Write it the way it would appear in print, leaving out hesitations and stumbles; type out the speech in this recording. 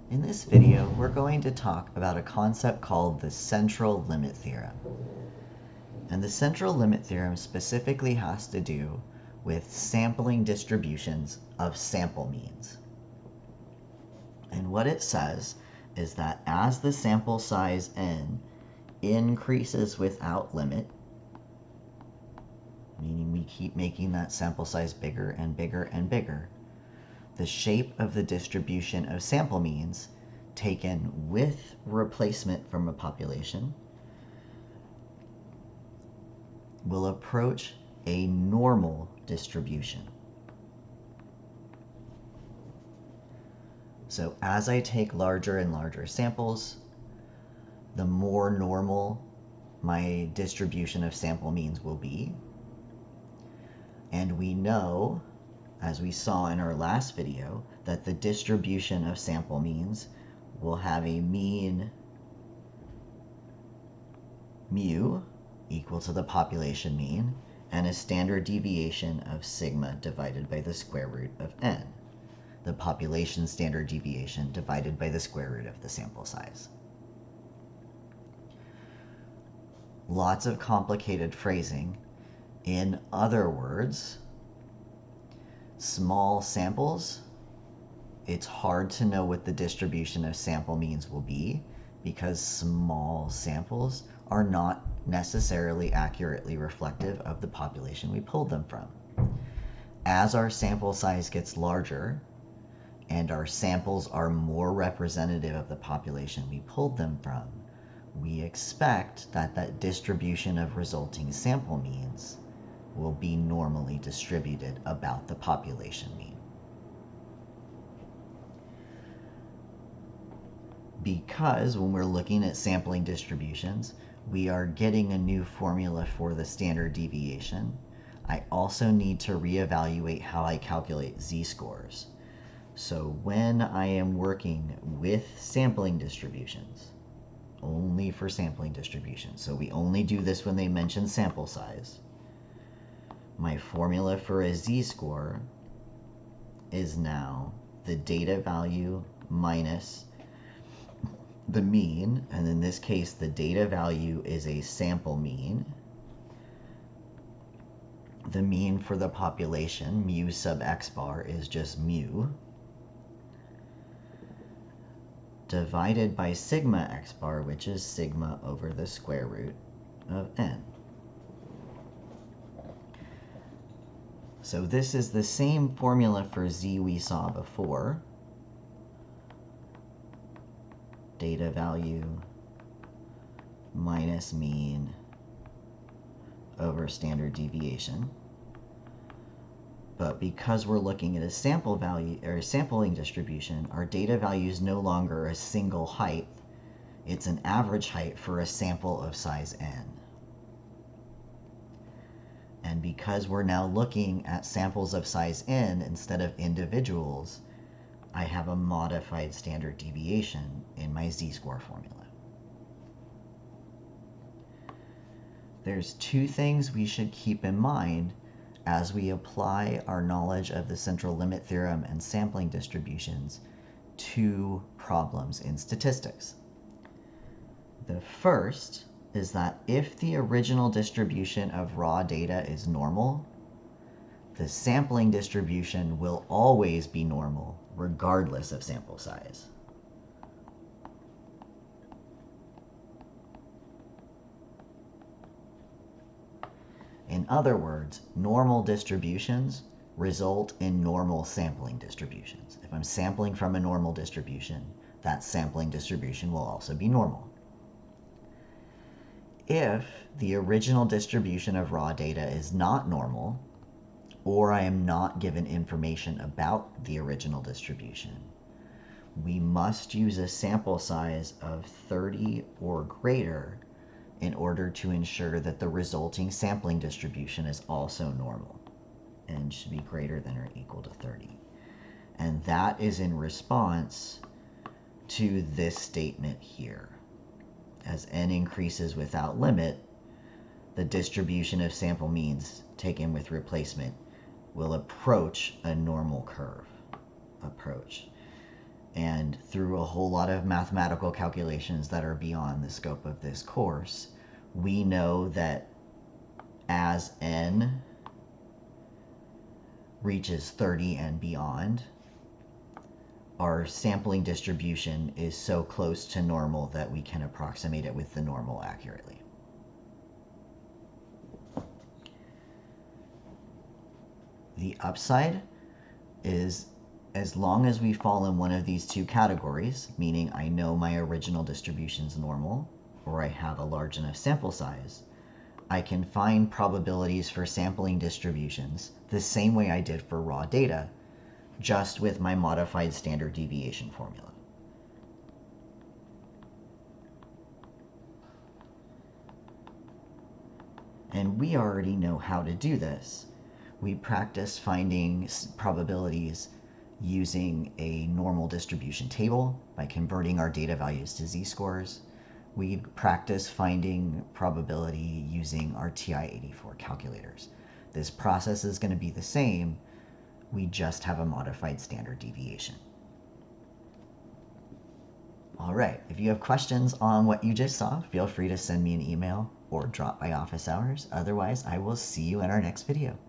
In this video, we're going to talk about a concept called the central limit theorem. And the central limit theorem specifically has to do with sampling distributions of sample means. And what it says is that as the sample size n increases without limit, meaning we keep making that sample size bigger and bigger and bigger, the shape of the distribution of sample means taken with replacement from a population will approach a normal distribution. So as I take larger and larger samples, the more normal my distribution of sample means will be. And we know, as we saw in our last video, that the distribution of sample means will have a mean mu equal to the population mean and a standard deviation of sigma divided by the square root of n, the population standard deviation divided by the square root of the sample size. Lots of complicated phrasing. In other words, small samples, it's hard to know what the distribution of sample means will be because small samples are not necessarily accurately reflective of the population we pulled them from. As our sample size gets larger and our samples are more representative of the population we pulled them from, we expect that that distribution of resulting sample means will be normally distributed about the population mean. Because when we're looking at sampling distributions, we are getting a new formula for the standard deviation, I also need to reevaluate how I calculate z-scores. So when I am working with sampling distributions, only for sampling distributions, so we only do this when they mention sample size, my formula for a z-score is now the data value minus the mean, and in this case the data value is a sample mean. The mean for the population, mu sub x bar, is just mu, divided by sigma x bar, which is sigma over the square root of n. So this is the same formula for z we saw before. Data value minus mean over standard deviation. But because we're looking at a sample value or a sampling distribution, our data value is no longer a single height. It's an average height for a sample of size n. And because we're now looking at samples of size n instead of individuals, I have a modified standard deviation in my z-score formula. There's two things we should keep in mind as we apply our knowledge of the central limit theorem and sampling distributions to problems in statistics. The first is that if the original distribution of raw data is normal, the sampling distribution will always be normal, regardless of sample size. In other words, normal distributions result in normal sampling distributions. If I'm sampling from a normal distribution, that sampling distribution will also be normal. If the original distribution of raw data is not normal, or I am not given information about the original distribution, we must use a sample size of 30 or greater in order to ensure that the resulting sampling distribution is also normal and should be greater than or equal to 30. And that is in response to this statement here. As n increases without limit, the distribution of sample means taken with replacement will approach a normal curve. And And through a whole lot of mathematical calculations that are beyond the scope of this course, we know that as n reaches 30 and beyond, our sampling distribution is so close to normal that we can approximate it with the normal accurately. The upside is, as long as we fall in one of these two categories, meaning I know my original distribution's normal, or I have a large enough sample size, I can find probabilities for sampling distributions the same way I did for raw data, just with my modified standard deviation formula. And we already know how to do this. We practice finding probabilities using a normal distribution table by converting our data values to z-scores. We practice finding probability using our TI-84 calculators. This process is going to be the same, we just have a modified standard deviation. All right, if you have questions on what you just saw, feel free to send me an email or drop by office hours. Otherwise, I will see you in our next video.